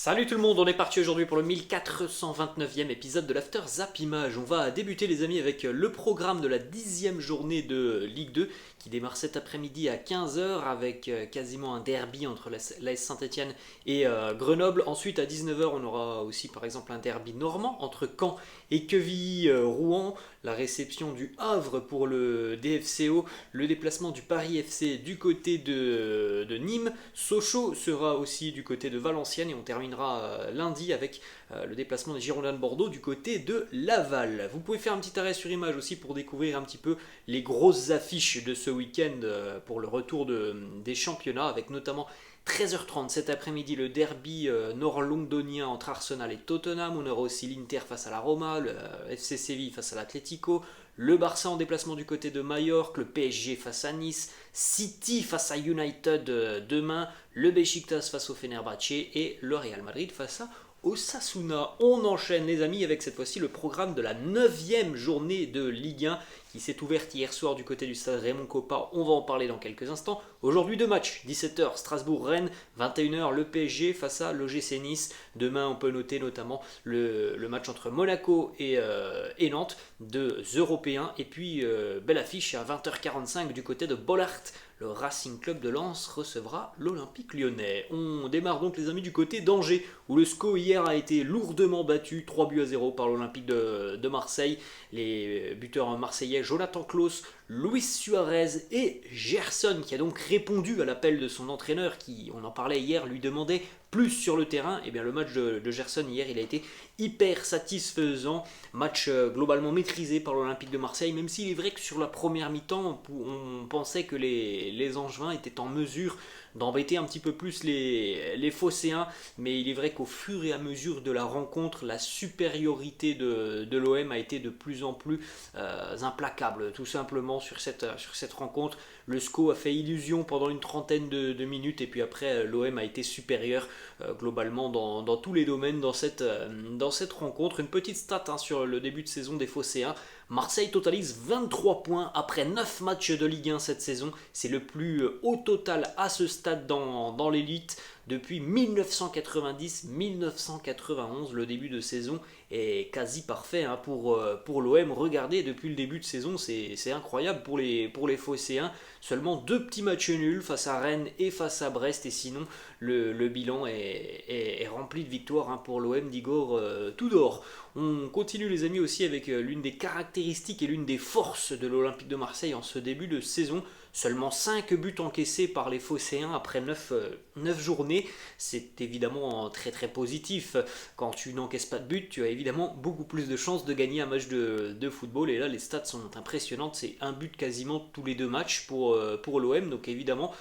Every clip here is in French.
Salut tout le monde, on est parti aujourd'hui pour le 1429e épisode de l'After Zap Image. On va débuter les amis avec le programme de la 10e journée de Ligue 2 qui démarre cet après-midi à 15 heures avec quasiment un derby entre l'AS Saint-Etienne et Grenoble. Ensuite à 19 heures on aura aussi par exemple un derby normand entre Caen et Quevilly-Rouen, la réception du Havre pour le DFCO, le déplacement du Paris FC du côté de Nîmes, Sochaux sera aussi du côté de Valenciennes et on terminera lundi avec le déplacement des Girondins de Bordeaux du côté de Laval. Vous pouvez faire un petit arrêt sur image aussi pour découvrir un petit peu les grosses affiches de ce week-end pour le retour des championnats avec notamment 13h30 cet après-midi le derby nord-londonien entre Arsenal et Tottenham. On aura aussi l'Inter face à la Roma, le FC Séville face à l'Atlético, le Barça en déplacement du côté de Majorque, le PSG face à Nice, City face à United demain, le Beşiktaş face au Fenerbahçe et le Real Madrid face à Osasuna. On enchaîne les amis avec cette fois-ci le programme de la 9e journée de Ligue 1 qui s'est ouverte hier soir du côté du stade Raymond Kopa. On va en parler dans quelques instants. Aujourd'hui deux matchs, 17h Strasbourg-Rennes, 21h le PSG face à l'OGC Nice. Demain on peut noter notamment le match entre Monaco et Nantes, deux Européens. Et puis belle affiche à 20h45 du côté de Bollaert. Le Racing Club de Lens recevra l'Olympique Lyonnais. On démarre donc les amis du côté d'Angers où le SCO hier a été lourdement battu 3-0 par l'Olympique de Marseille. Les buteurs marseillais Jonathan Klaus, Luis Suarez et Gerson qui a donc répondu à l'appel de son entraîneur qui, on en parlait hier, lui demandait plus sur le terrain. Et bien le match de Gerson hier il a été hyper satisfaisant, match globalement maîtrisé par l'Olympique de Marseille, même s'il est vrai que sur la première mi-temps on pensait que les Angevins étaient en mesure d'embêter un petit peu plus les Phocéens, mais il est vrai qu'au fur et à mesure de la rencontre, la supériorité de l'OM a été de plus en plus implacable, tout simplement sur cette rencontre. Le SCO a fait illusion pendant une trentaine de minutes et puis après l'OM a été supérieur globalement dans tous les domaines dans cette rencontre. Une petite stat sur le début de saison des Phocéens. Marseille totalise 23 points après 9 matchs de Ligue 1 cette saison. C'est le plus haut total à ce stade dans l'élite depuis 1990-1991. Le début de saison est quasi parfait pour l'OM. Regardez, depuis le début de saison, c'est incroyable pour les Phocéens. Seulement deux petits matchs nuls face à Rennes et face à Brest. Et sinon, le bilan est rempli de victoires pour l'OM d'Igor Tudor. On continue les amis aussi avec l'une des caractéristiques et l'une des forces de l'Olympique de Marseille en ce début de saison. Seulement 5 buts encaissés par les Phocéens après 9 journées. C'est évidemment très très positif. Quand tu n'encaisses pas de but, tu as évidemment beaucoup plus de chances de gagner un match de football. Et là, les stats sont impressionnantes. C'est un but quasiment tous les deux matchs pour l'OM. Donc évidemment,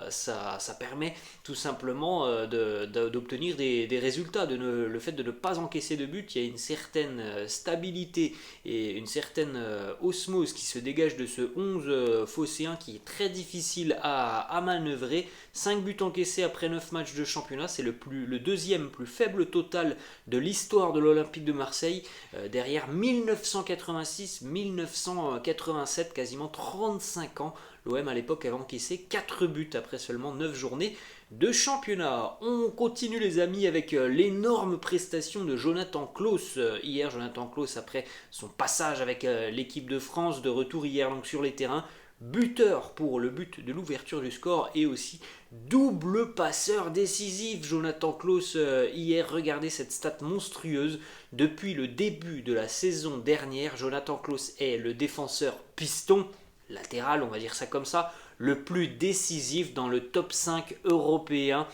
ça permet tout simplement d'obtenir des résultats. Le fait de ne pas encaisser de but, il y a une certaine stabilité et une certaine osmose qui se dégage de ce 11 Phocéen qui est très difficile à manœuvrer. 5 buts encaissés après 9 matchs de championnat, c'est le deuxième plus faible total de l'histoire de l'Olympique de Marseille, derrière 1986-1987, quasiment 35 ans. L'OM à l'époque avait encaissé 4 buts après seulement 9 journées de championnat. On continue les amis avec l'énorme prestation de Jonathan Klaus. Hier, Jonathan Klaus, après son passage avec l'équipe de France, de retour hier donc sur les terrains, buteur pour le but de l'ouverture du score et aussi double passeur décisif. Jonathan Klaus hier, regardez cette stat monstrueuse. Depuis le début de la saison dernière, Jonathan Klaus est le défenseur piston, latéral on va dire ça comme ça, le plus décisif dans le top 5 européen.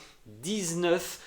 19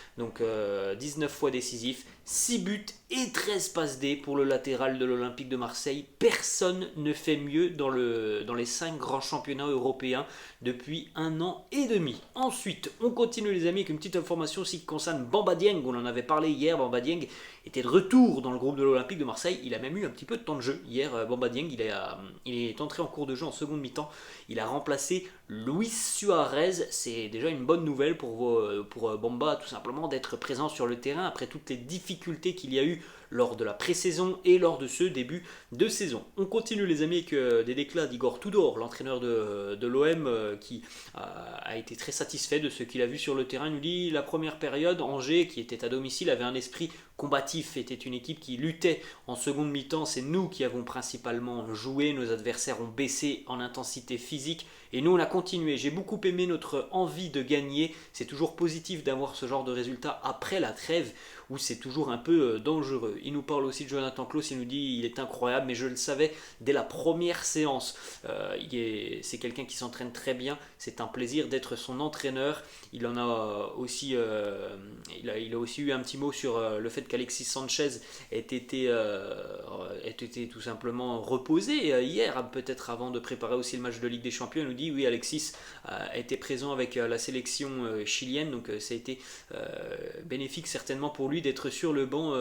fois décisif, 6 buts et 13 passes D pour le latéral de l'Olympique de Marseille. Personne ne fait mieux dans les 5 grands championnats européens depuis 1 an et demi. Ensuite, on continue les amis avec une petite information aussi qui concerne Bamba Dieng. On en avait parlé hier, Bamba Dieng était de retour dans le groupe de l'Olympique de Marseille. Il a même eu un petit peu de temps de jeu. Hier, Bamba Dieng, il est entré en cours de jeu en seconde mi-temps. Il a remplacé Luis Suarez. C'est déjà une bonne nouvelle pour Bamba, tout simplement, d'être présent sur le terrain après toutes les difficultés qu'il y a eu lors de la pré-saison et lors de ce début de saison. On continue les amis avec des déclats d'Igor Tudor, l'entraîneur de l'OM qui a été très satisfait de ce qu'il a vu sur le terrain. Il nous dit la première période, Angers qui était à domicile avait un esprit combatif, était une équipe qui luttait en seconde mi-temps, c'est nous qui avons principalement joué, nos adversaires ont baissé en intensité physique et nous on a continué. J'ai beaucoup aimé notre envie de gagner, c'est toujours positif d'avoir ce genre de résultat après la trêve où c'est toujours un peu dangereux. Il nous parle aussi de Jonathan Klaus, il nous dit il est incroyable mais je le savais dès la première séance. C'est quelqu'un qui s'entraîne très bien, c'est un plaisir d'être son entraîneur. Il a aussi eu un petit mot sur le fait qu'Alexis Sanchez ait été tout simplement reposé hier, peut-être avant de préparer aussi le match de Ligue des Champions. Il nous dit oui, Alexis était présent avec la sélection chilienne, donc ça a été bénéfique certainement pour lui d'être sur le banc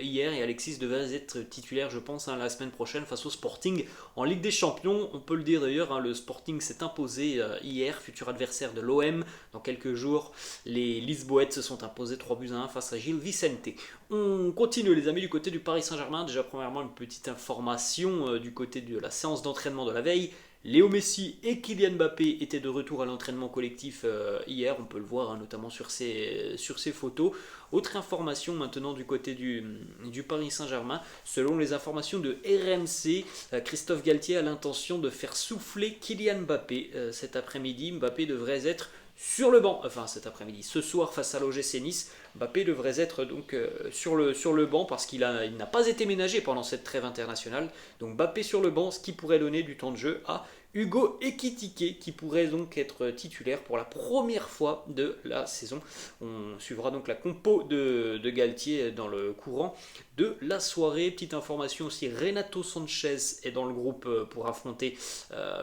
hier, et Alexis devait être titulaire je pense la semaine prochaine face au Sporting en Ligue des Champions. On peut le dire d'ailleurs, le Sporting s'est imposé hier, futur adversaire de l'OM. Dans quelques jours, les Lisboètes se sont imposés 3-1 face à Gil Vicente. On continue les amis du côté du Paris Saint-Germain. Déjà premièrement une petite information du côté de la séance d'entraînement de la veille. Léo Messi et Kylian Mbappé étaient de retour à l'entraînement collectif hier, on peut le voir notamment sur ces photos. Autre information maintenant du côté du Paris Saint-Germain, selon les informations de RMC, Christophe Galtier a l'intention de faire souffler Kylian Mbappé cet après-midi. Mbappé devrait être sur le banc, enfin cet après-midi, ce soir face à l'OGC Nice. Mbappé devrait être donc sur le banc parce qu'il n'a pas été ménagé pendant cette trêve internationale. Donc Mbappé sur le banc, ce qui pourrait donner du temps de jeu à Hugo Ekitike qui pourrait donc être titulaire pour la première fois de la saison. On suivra donc la compo de Galtier dans le courant de la soirée. Petite information aussi, Renato Sanchez est dans le groupe pour affronter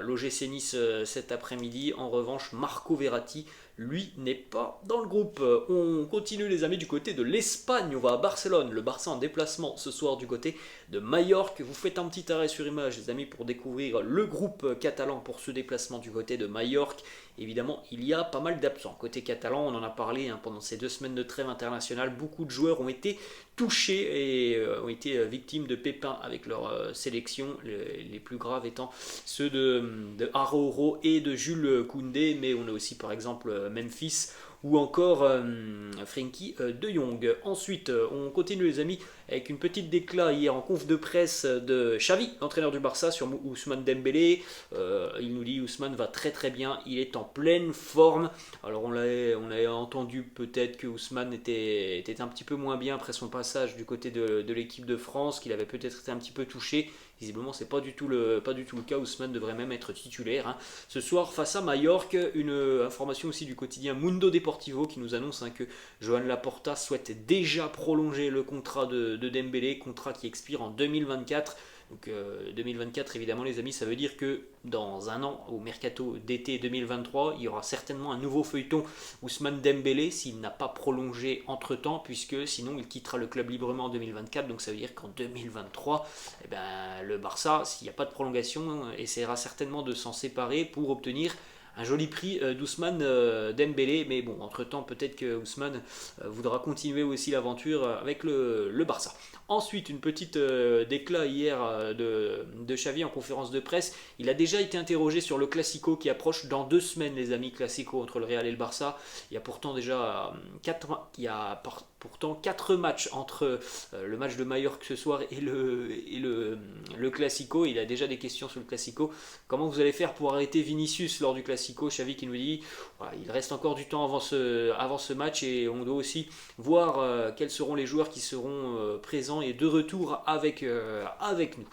l'OGC Nice cet après-midi. En revanche, Marco Verratti lui n'est pas dans le groupe. On continue les amis du côté de l'Espagne, on va à Barcelone, le Barça en déplacement ce soir du côté de Majorque. Vous faites un petit arrêt sur image les amis pour découvrir le groupe catalan pour ce déplacement du côté de Majorque. Évidemment il y a pas mal d'absents. Côté catalan on en a parlé pendant ces 2 semaines de trêve internationale, beaucoup de joueurs ont été touchés et ont été victimes de pépins avec leur sélection, les plus graves étant ceux de Araujo et de Jules Koundé, mais on a aussi par exemple Memphis ou encore Frenkie de Jong. Ensuite, on continue les amis avec une petite déclat hier en conf de presse de Xavi, l'entraîneur du Barça, sur Ousmane Dembélé. Il nous dit Ousmane va très très bien, il est en pleine forme. Alors on a entendu peut-être que Ousmane était un petit peu moins bien après son passage du côté de l'équipe de France, qu'il avait peut-être été un petit peu touché. Visiblement, c'est pas du tout le cas. Ousmane devrait même être titulaire ce soir face à Majorque. Une information aussi du quotidien Mundo Deportivo qui nous annonce que Joan Laporta souhaite déjà prolonger le contrat de Dembélé, contrat qui expire en 2024. Donc 2024 évidemment les amis, ça veut dire que dans un an au mercato d'été 2023 il y aura certainement un nouveau feuilleton Ousmane Dembélé s'il n'a pas prolongé entre temps, puisque sinon il quittera le club librement en 2024. Donc ça veut dire qu'en 2023 le Barça, s'il n'y a pas de prolongation, essaiera certainement de s'en séparer pour obtenir un joli prix d'Ousmane Dembélé. Mais bon, entre temps peut-être que Ousmane voudra continuer aussi l'aventure avec le Barça. Ensuite, une petite déclat hier de Xavi en conférence de presse. Il a déjà été interrogé sur le Classico qui approche dans 2 semaines, les amis. Classico entre le Real et le Barça. Il y a pourtant déjà 4 matchs entre le match de Majorque ce soir et le Classico. Il a déjà des questions sur le Classico. Comment vous allez faire pour arrêter Vinicius lors du Classico? Xavi qui nous dit voilà, il reste encore du temps avant ce match et on doit aussi voir quels seront les joueurs qui seront présents et de retour avec nous.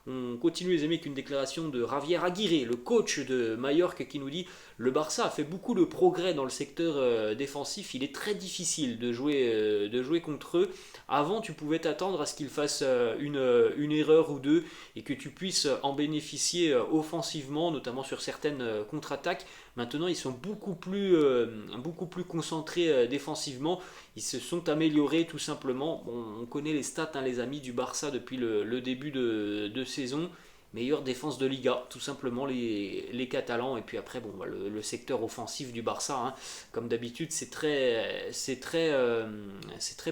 On continue les amis avec une déclaration de Javier Aguirre, le coach de Majorque, qui nous dit le Barça a fait beaucoup de progrès dans le secteur défensif, il est très difficile de jouer contre eux. Avant tu pouvais t'attendre à ce qu'ils fassent une erreur ou deux et que tu puisses en bénéficier offensivement, notamment sur certaines contre-attaques. Maintenant ils sont beaucoup plus concentrés défensivement, ils se sont améliorés tout simplement. Bon, on connaît les stats les amis du Barça depuis le début de saison. Meilleure défense de Liga, tout simplement les Catalans. Et puis après, bon, le secteur offensif du Barça, hein, comme d'habitude, c'est très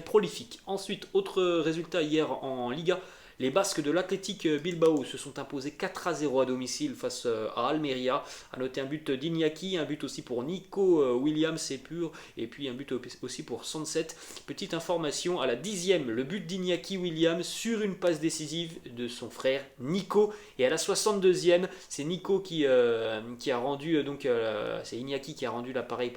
prolifique. Ensuite, autre résultat hier en Liga. Les Basques de l'Athletic Bilbao se sont imposés 4-0 à domicile face à Almeria. A noter un but d'Iñaki, un but aussi pour Nico Williams et puis un but aussi pour Sunset. Petite information, à la 10e, le but d'Iñaki Williams sur une passe décisive de son frère Nico. Et à la 62e, c'est Nico qui a rendu, c'est Iñaki qui a rendu l'appareil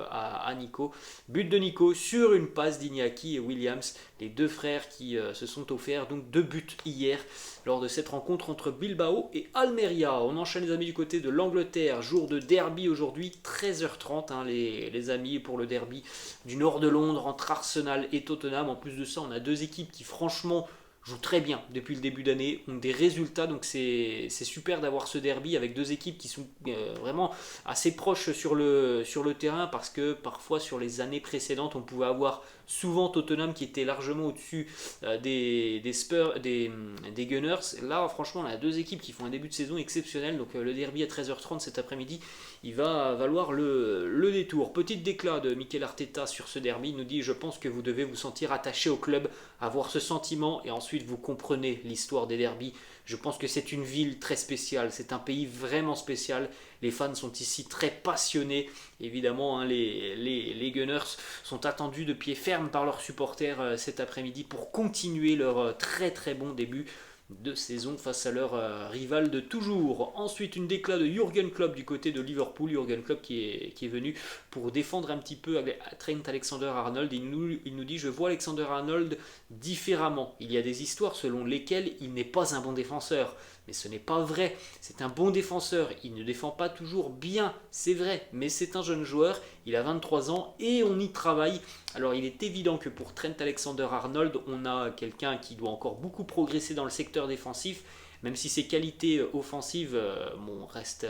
à Nico. But de Nico sur une passe d'Iñaki Williams. Les deux frères qui se sont offerts donc 2 buts hier lors de cette rencontre entre Bilbao et Almeria. On enchaîne les amis du côté de l'Angleterre, jour de derby aujourd'hui, 13h30 hein, les amis pour le derby du nord de Londres entre Arsenal et Tottenham. En plus de ça, on a deux équipes qui franchement jouent très bien depuis le début d'année, ont des résultats, donc c'est super d'avoir ce derby avec deux équipes qui sont vraiment assez proches sur le terrain, parce que parfois sur les années précédentes on pouvait avoir souvent Tottenham qui était largement au-dessus des Spurs, des Gunners. Là franchement on a deux équipes qui font un début de saison exceptionnel, donc le derby à 13h30 cet après-midi, il va valoir le détour. Petite déclat de Mikel Arteta sur ce derby, il nous dit: je pense que vous devez vous sentir attaché au club, avoir ce sentiment, et ensuite vous comprenez l'histoire des derbys. Je pense que c'est une ville très spéciale, c'est un pays vraiment spécial. Les fans sont ici très passionnés. Évidemment, hein, les Gunners sont attendus de pied ferme par leurs supporters cet après-midi pour continuer leur très très bon début de saison face à leur rival de toujours. Ensuite, une déclat de Jürgen Klopp du côté de Liverpool. Jürgen Klopp qui est venu pour défendre un petit peu Trent Alexander-Arnold. Il nous dit: je vois Alexander-Arnold différemment. Il y a des histoires selon lesquelles il n'est pas un bon défenseur. Mais ce n'est pas vrai, c'est un bon défenseur, il ne défend pas toujours bien, c'est vrai, mais c'est un jeune joueur, il a 23 ans et on y travaille. Alors il est évident que pour Trent Alexander-Arnold, on a quelqu'un qui doit encore beaucoup progresser dans le secteur défensif, même si ses qualités offensives restent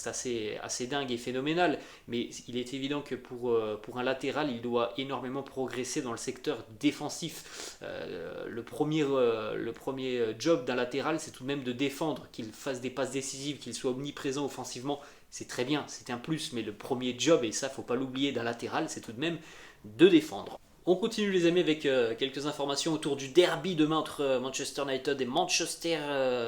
assez dingues et phénoménales, mais il est évident que pour un latéral, il doit énormément progresser dans le secteur défensif. Le premier job d'un latéral, c'est tout de même de défendre, qu'il fasse des passes décisives, qu'il soit omniprésent offensivement. C'est très bien, c'est un plus, mais le premier job, et ça faut pas l'oublier d'un latéral, c'est tout de même de défendre. On continue les amis avec quelques informations autour du derby demain entre Manchester United et Manchester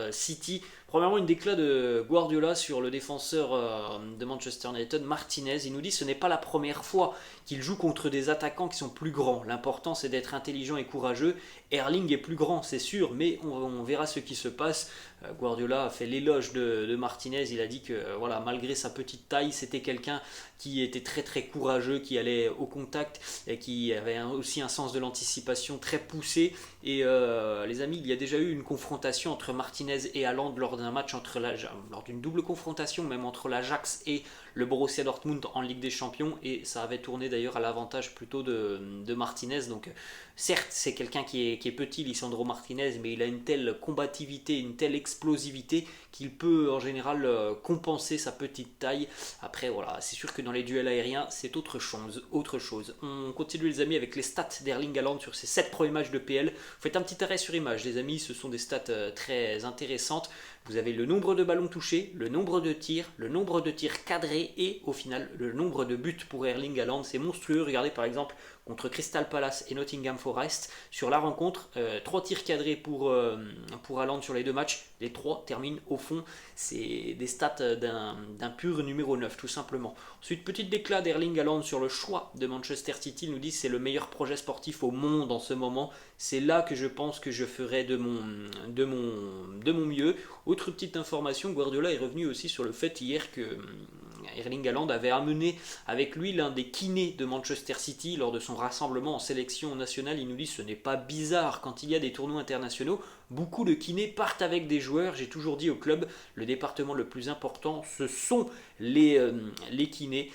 City. Premièrement, une déclat de Guardiola sur le défenseur de Manchester United, Martinez. Il nous dit: ce n'est pas la première fois qu'il joue contre des attaquants qui sont plus grands. L'important c'est d'être intelligent et courageux. Erling est plus grand, c'est sûr, mais on verra ce qui se passe. Guardiola a fait l'éloge de Martinez. Il a dit que voilà, malgré sa petite taille, c'était quelqu'un qui était très très courageux, qui allait au contact et qui avait aussi un sens de l'anticipation très poussé. Et les amis, il y a déjà eu une confrontation entre Martinez et Haaland lors d'un match lors d'une double confrontation même entre l'Ajax et le Borussia Dortmund en Ligue des Champions, et ça avait tourné d'ailleurs à l'avantage plutôt de Martinez. Donc certes c'est quelqu'un qui est petit, Lisandro Martinez, mais il a une telle combativité, une telle explosivité qu'il peut en général compenser sa petite taille. Après voilà, c'est sûr que dans les duels aériens c'est autre chose. On continue les amis avec les stats d'Erling Haaland sur ses 7 premiers matchs de PL. Vous faites un petit arrêt sur image les amis, ce sont des stats très intéressantes. Vous avez le nombre de ballons touchés, le nombre de tirs cadrés et au final le nombre de buts pour Erling Haaland. C'est monstrueux. Regardez par exemple contre Crystal Palace et Nottingham Forest sur la rencontre, 3 tirs cadrés pour Haaland sur les 2 matchs. Les 3 terminent au fond. C'est des stats d'un pur numéro 9 tout simplement. Ensuite, petite déclat d'Erling Haaland sur le choix de Manchester City. Il nous dit: c'est le meilleur projet sportif au monde en ce moment. C'est là que je pense que je ferai de mon mieux. Autre petite information, Guardiola est revenu aussi sur le fait hier que Erling Haaland avait amené avec lui l'un des kinés de Manchester City lors de son rassemblement en sélection nationale. Il nous dit: ce n'est pas bizarre, quand il y a des tournois internationaux, beaucoup de kinés partent avec des joueurs. J'ai toujours dit au club, le département le plus important, ce sont les kinés.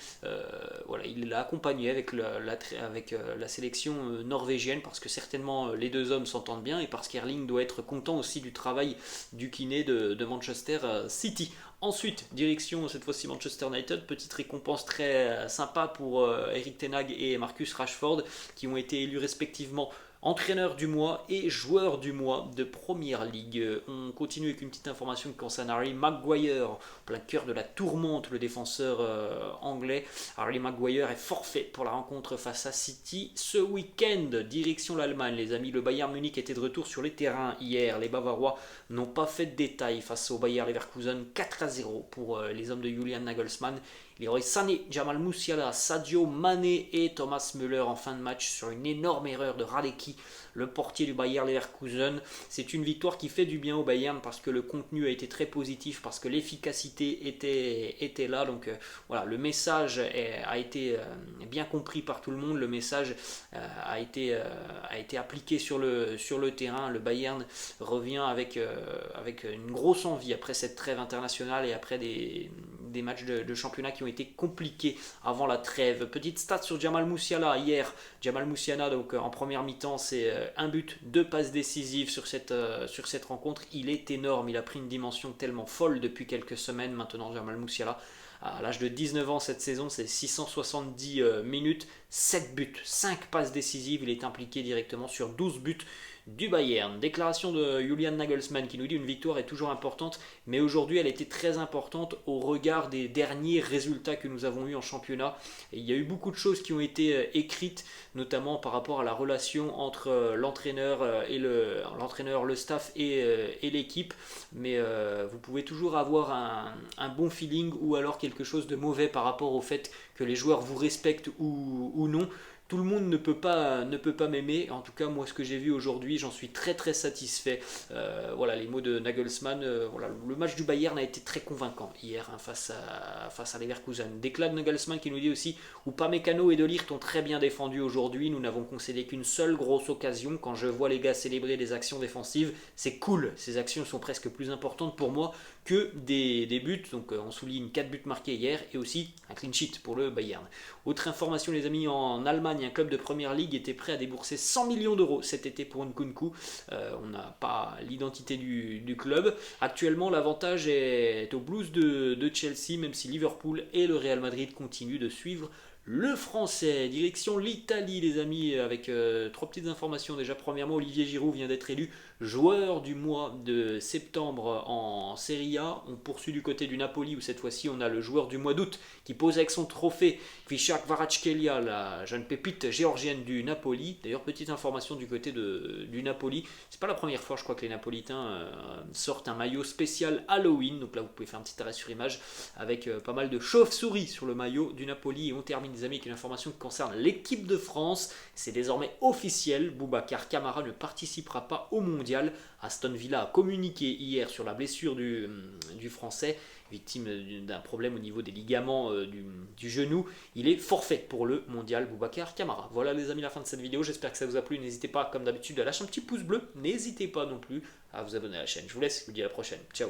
Voilà, il l'a accompagné avec la sélection norvégienne, parce que certainement les deux hommes s'entendent bien et parce qu'Erling doit être content aussi du travail du kiné de Manchester City. Ensuite, direction cette fois-ci Manchester United, petite récompense très sympa pour Eric Ten Hag et Marcus Rashford qui ont été élus respectivement entraîneur du mois et joueur du mois de Première Ligue. On continue avec une petite information qui concerne Harry Maguire, en plein cœur de la tourmente, le défenseur anglais. Harry Maguire est forfait pour la rencontre face à City ce week-end. Direction l'Allemagne, les amis. Le Bayern Munich était de retour sur les terrains hier. Les Bavarois n'ont pas fait de détails face au Bayer Leverkusen, 4-0 pour les hommes de Julian Nagelsmann. Leroy Sané, Jamal Musiala, Sadio Mané et Thomas Müller en fin de match sur une énorme erreur de Radecki, le portier du Bayer Leverkusen. C'est une victoire qui fait du bien au Bayern parce que le contenu a été très positif, parce que l'efficacité était là. Donc voilà, le message a été bien compris par tout le monde. Le message a été appliqué sur le terrain. Le Bayern revient avec une grosse envie après cette trêve internationale et après des matchs de championnat qui ont été compliqués avant la trêve. Petite stat sur Jamal Musiala hier. Jamal Musiala, donc en première mi-temps, c'est un but, 2 passes décisives sur cette rencontre. Il est énorme, il a pris une dimension tellement folle depuis quelques semaines maintenant. Jamal Musiala, à l'âge de 19 ans cette saison, c'est 670 minutes, 7 buts, 5 passes décisives. Il est impliqué directement sur 12 buts du Bayern. Déclaration de Julian Nagelsmann qui nous dit une victoire est toujours importante, mais aujourd'hui elle était très importante au regard des derniers résultats que nous avons eus en championnat. Et il y a eu beaucoup de choses qui ont été écrites, notamment par rapport à la relation entre l'entraîneur, le staff et l'équipe. Mais vous pouvez toujours avoir un bon feeling ou alors quelque chose de mauvais par rapport au fait que les joueurs vous respectent ou non. Tout le monde ne peut pas m'aimer. En tout cas, moi, ce que j'ai vu aujourd'hui, j'en suis très très satisfait. Voilà, les mots de Nagelsmann. Voilà, le match du Bayern a été très convaincant hier face à Leverkusen. Déclat de Nagelsmann qui nous dit aussi Upamecano et De Ligt ont très bien défendu aujourd'hui. Nous n'avons concédé qu'une seule grosse occasion. Quand je vois les gars célébrer des actions défensives, c'est cool. Ces actions sont presque plus importantes pour moi que des buts. Donc on souligne 4 buts marqués hier et aussi un clean sheet pour le Bayern. Autre information les amis, en Allemagne, un club de Première Ligue était prêt à débourser 100 millions d'euros cet été pour Nkunku. On n'a pas l'identité du club. Actuellement l'avantage est aux Blues de Chelsea, même si Liverpool et le Real Madrid continuent de suivre le français. Direction l'Italie les amis, avec 3 petites informations. Déjà premièrement, Olivier Giroud vient d'être élu joueur du mois de septembre en Serie A. On poursuit du côté du Napoli où cette fois-ci on a le joueur du mois d'août qui pose avec son trophée Krzysztof Kvaratskhelia, la jeune pépite géorgienne du Napoli. D'ailleurs petite information du côté du Napoli, c'est pas la première fois je crois que les Napolitains sortent un maillot spécial Halloween. Donc là vous pouvez faire un petit arrêt sur image avec pas mal de chauves-souris sur le maillot du Napoli. Et on termine les amis avec une information qui concerne l'équipe de France. C'est désormais officiel, Boubacar Kamara ne participera pas au mondial. Aston Villa a communiqué hier sur la blessure du français, victime d'un problème au niveau des ligaments du genou. Il est forfait pour le mondial, Boubacar Kamara. Voilà les amis, la fin de cette vidéo. J'espère que ça vous a plu. N'hésitez pas comme d'habitude à lâcher un petit pouce bleu. N'hésitez pas non plus à vous abonner à la chaîne. Je vous laisse, je vous dis à la prochaine. Ciao.